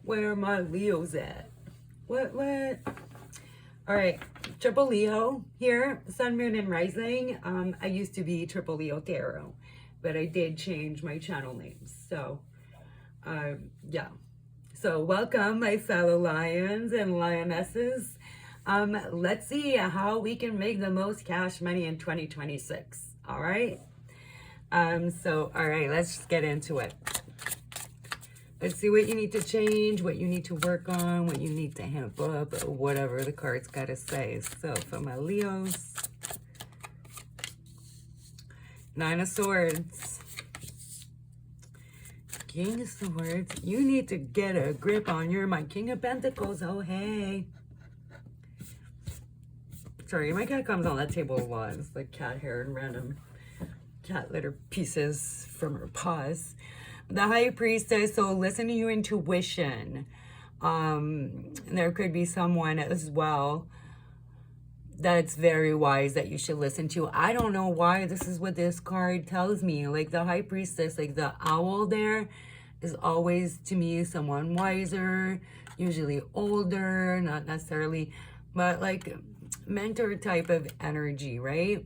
Where are my Leos at? What? All right, Triple Leo here, Sun, Moon, and Rising. I used to be Triple Leo Tarot, but I did change my channel names. So, yeah. So welcome, my fellow lions and lionesses. Let's see how we can make the most cash money in 2026. All right. All right, let's just get into it. Let's see what you need to change, what you need to work on, what you need to amp up, or whatever the cards got to say. So for my Leos, Nine of Swords, King of Swords. You need to get a grip on my King of Pentacles. Oh, hey. Sorry, my cat comes on that table a lot. It's like cat hair and random cat litter pieces from her paws. The High Priestess, so listen to your intuition. There could be someone as well that's very wise that you should listen to. I don't know why this is what this card tells me. Like the High Priestess, like the owl there is always to me someone wiser, usually older, not necessarily, but like mentor type of energy, right?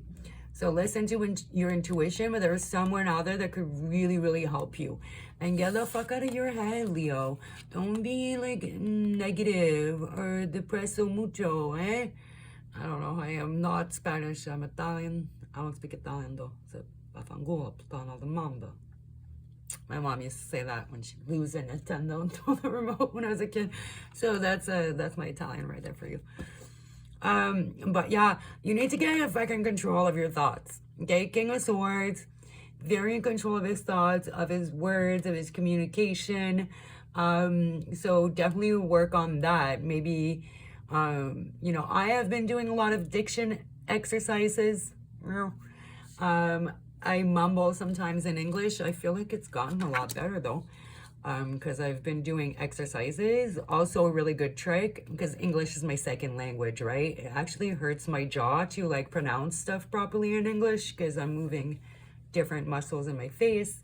So listen to your intuition, but there's someone out there that could really, really help you. And get the fuck out of your head, Leo. Don't be like negative or depreso mucho, eh? I don't know. I am not Spanish. I'm Italian. I don't speak Italian though. So, my mom used to say that when she lose a Nintendo and the remote when I was a kid. So that's my Italian right there for you. But yeah, you need to get fucking control of your thoughts. Okay, King of Swords, very in control of his thoughts, of his words, of his communication. So definitely work on that. Maybe, I have been doing a lot of diction exercises. I mumble sometimes in English. I feel like it's gotten a lot better though. Because I've been doing exercises. Also a really good trick, because English is my second language, right? It actually hurts my jaw to like pronounce stuff properly in English because I'm moving different muscles in my face.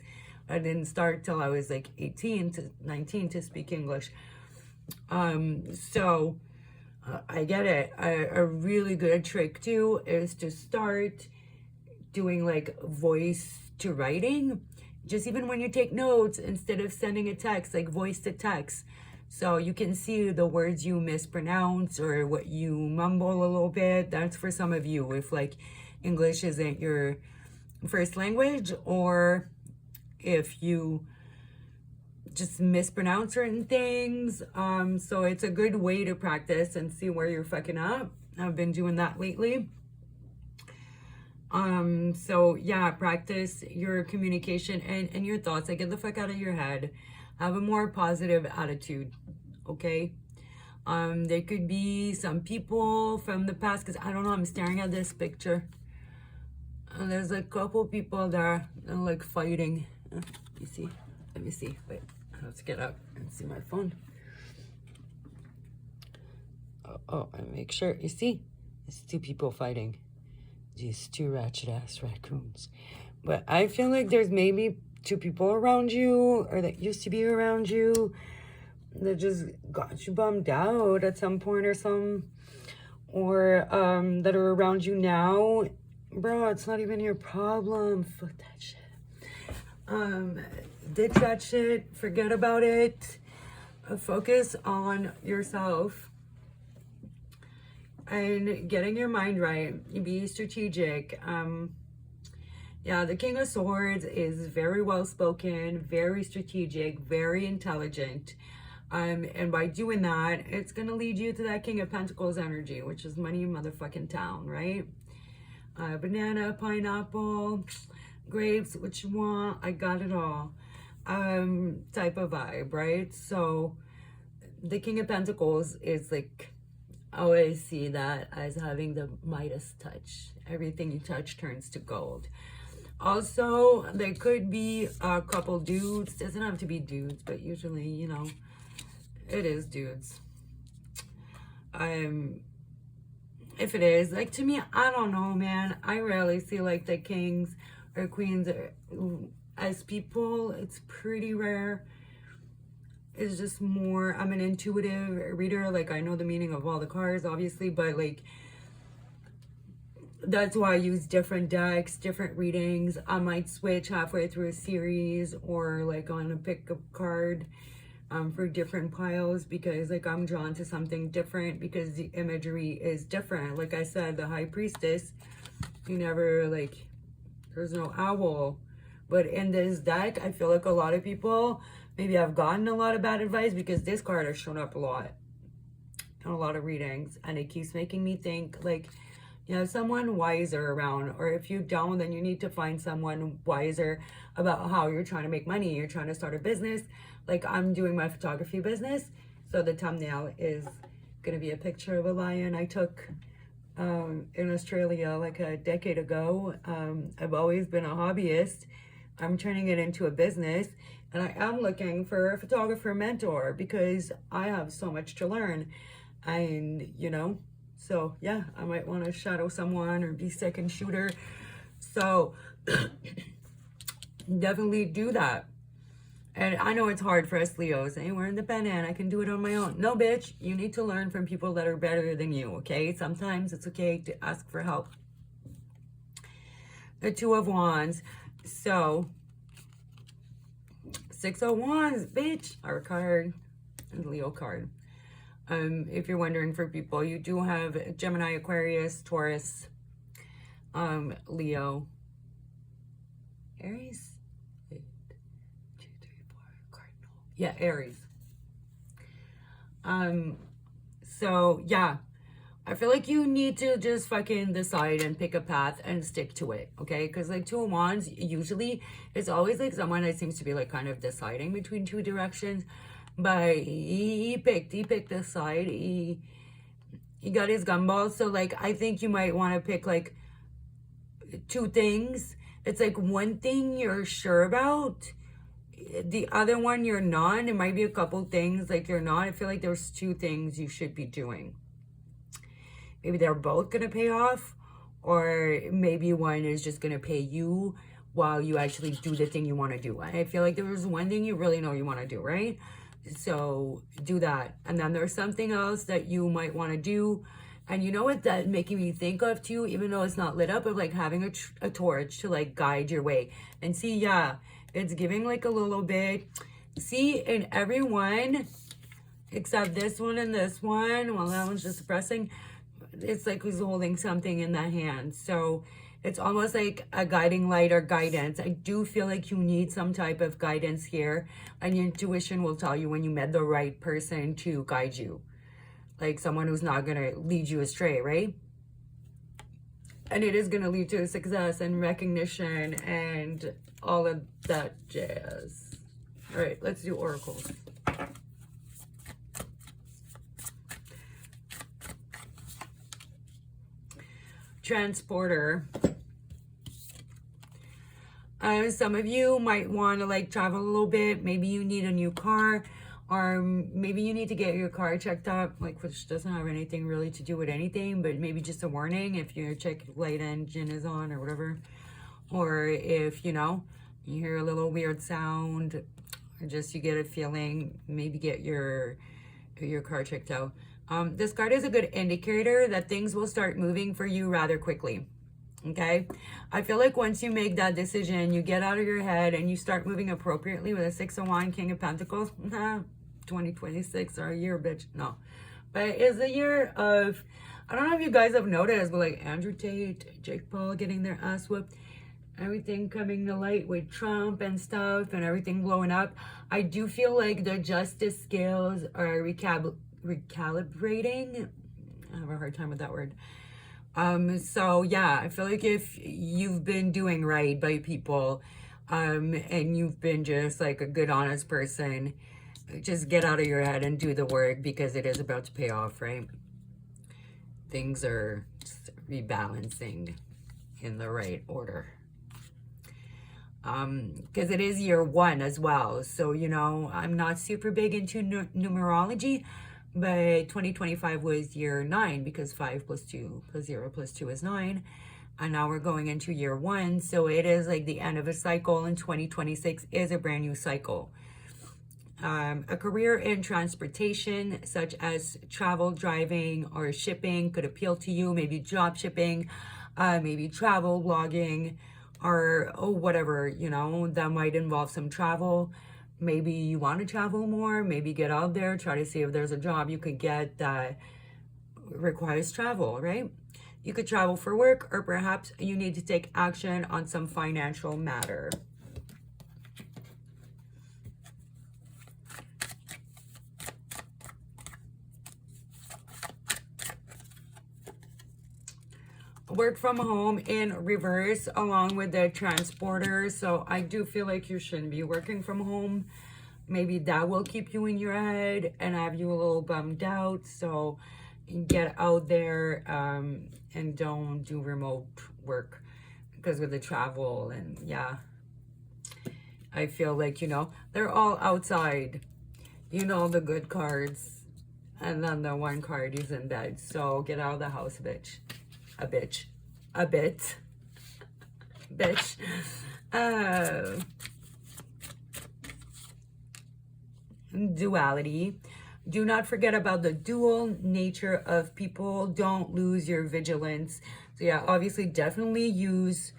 I didn't start till I was like 18 to 19 to speak English. So I get it. A really good trick too is to start doing like voice to writing. Just even when you take notes, instead of sending a text, like voice to text. So you can see the words you mispronounce or what you mumble a little bit. That's for some of you if like English isn't your first language, or if you just mispronounce certain things. So it's a good way to practice and see where you're fucking up. I've been doing that lately. So yeah, practice your communication and your thoughts. Like, get the fuck out of your head. Have a more positive attitude, okay? There could be some people from the past, because I don't know, I'm staring at this picture. And there's a couple people there that are like fighting. You see? Let me see. Wait, let's get up and see my phone. Oh, and make sure, you see? It's two people fighting. These two ratchet ass raccoons. But I feel like there's maybe two people around you, or that used to be around you, that just got you bummed out at some point or something, or that are around you now. Bro, it's not even your problem. Fuck that shit. Ditch that shit. Forget about it. Focus on yourself and getting your mind right. Be strategic. Yeah, the King of Swords is very well spoken, very strategic, very intelligent. And by doing that, it's gonna lead you to that King of Pentacles energy, which is money motherfucking town, right? Banana, pineapple, grapes, what you want, I got it all. Type of vibe, right? So the King of Pentacles is like, I always see that as having the Midas touch. Everything you touch turns to gold. Also, there could be a couple dudes. Doesn't have to be dudes, but usually, it is dudes. If it is, like, to me, I don't know, man. I rarely see like the kings or queens as people. It's pretty rare. is just more, I'm an intuitive reader. Like, I know the meaning of all the cards, obviously, but like, that's why I use different decks, different readings. I might switch halfway through a series or like on a pickup card for different piles, because like I'm drawn to something different because the imagery is different. Like I said, the High Priestess, you never like, there's no owl. But in this deck, I feel like a lot of people maybe have gotten a lot of bad advice because this card has shown up a lot in a lot of readings. And it keeps making me think like, you have someone wiser around, or if you don't, then you need to find someone wiser about how you're trying to make money. You're trying to start a business. Like I'm doing my photography business. So the thumbnail is going to be a picture of a lion I took in Australia like a decade ago. I've always been a hobbyist. I'm turning it into a business, and I am looking for a photographer mentor because I have so much to learn. And you know, so yeah, I might want to shadow someone or be second shooter. So definitely do that. And I know it's hard for us Leos. Hey, we're independent. I can do it on my own. No, bitch. You need to learn from people that are better than you, okay? Sometimes it's okay to ask for help. The Two of Wands. So, Six of Wands, bitch. Our card. And Leo card. If you're wondering for people, you do have Gemini, Aquarius, Taurus, Leo, Aries. Yeah, Aries. So yeah, I feel like you need to just fucking decide and pick a path and stick to it, okay? Because like Two of Wands, usually it's always like someone that seems to be like kind of deciding between two directions, but he picked this side. He got his gumballs. So like I think you might want to pick like two things. It's like one thing you're sure about, the other one you're not. It might be a couple things like you're not. I feel like there's two things you should be doing. Maybe they're both gonna pay off, or maybe one is just gonna pay you while you actually do the thing you want to do. I feel like there's one thing you really know you want to do, right? So do that. And then there's something else that you might want to do. And you know what that making me think of too, even though it's not lit up, of like having a torch to like guide your way. And see, yeah, it's giving like a little bit. See, in every one, except this one and this one, well, that one's just pressing. It's like who's holding something in the hand. So it's almost like a guiding light or guidance. I do feel like you need some type of guidance here. And your intuition will tell you when you met the right person to guide you. Like someone who's not going to lead you astray, right? And it is going to lead to success and recognition and all of that jazz. All right, let's do oracles. Transporter. Some of you might want to like travel a little bit. Maybe you need a new car, or maybe you need to get your car checked out, like, which doesn't have anything really to do with anything, but maybe just a warning if your check light engine is on or whatever. Or if, you know, you hear a little weird sound, or just you get a feeling, maybe get your car checked out. This card is a good indicator that things will start moving for you rather quickly. Okay, I feel like once you make that decision, you get out of your head and you start moving appropriately with a Six of Wands, King of Pentacles. 2026 or a year, bitch. No, but it's a year of, I don't know if you guys have noticed, but like Andrew Tate, Jake Paul getting their ass whooped, everything coming to light with Trump and stuff, and everything blowing up. I do feel like the justice scales are recalibrating. I have a hard time with that word. So yeah, I feel like if you've been doing right by people, and you've been just like a good, honest person, just get out of your head and do the work, because it is about to pay off, right? Things are rebalancing in the right order. Because it is year one as well. So, you know, I'm not super big into numerology, but 2025 was year 9, because 5 plus 2 plus 0 plus 2 is 9. And now we're going into year 1. So it is like the end of a cycle, and 2026 is a brand new cycle. A career in transportation, such as travel, driving, or shipping, could appeal to you. Maybe job shipping, maybe travel blogging, or whatever, you know, that might involve some travel. Maybe you want to travel more, maybe get out there, try to see if there's a job you could get that requires travel, right? You could travel for work, or perhaps you need to take action on some financial matter. Work from home in reverse along with the transporter. So I do feel like you shouldn't be working from home. Maybe that will keep you in your head and have you a little bummed out. So get out there and don't do remote work, because with the travel and yeah, I feel like, you know, they're all outside, you know, the good cards, and then the one card is in bed. So get out of the house, bitch. A bitch. A bit. Bitch. Duality. Do not forget about the dual nature of people. Don't lose your vigilance. So yeah, obviously definitely use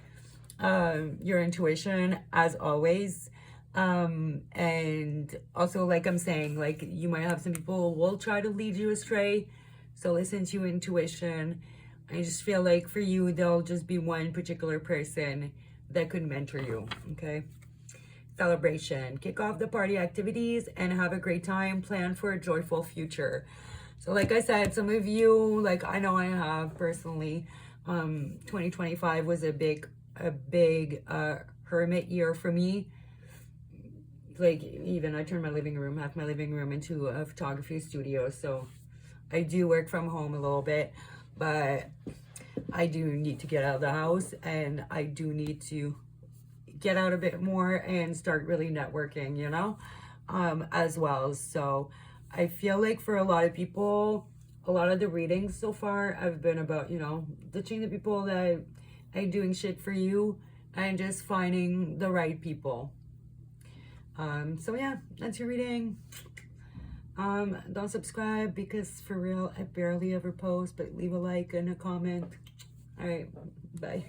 your intuition as always. And also, like I'm saying, like you might have some people who will try to lead you astray. So listen to your intuition. I just feel like for you, there'll just be one particular person that could mentor you, okay? Celebration. Kick off the party activities and have a great time. Plan for a joyful future. So like I said, some of you, like I know I have personally, 2025 was a big hermit year for me. Like even I turned half my living room into a photography studio. So I do work from home a little bit, but I do need to get out of the house, and I do need to get out a bit more and start really networking, you know, as well. So I feel like for a lot of people, a lot of the readings so far have been about, you know, ditching the people that ain't doing shit for you and just finding the right people. So yeah, that's your reading. Don't subscribe because for real, I barely ever post, but leave a like and a comment. All right, bye.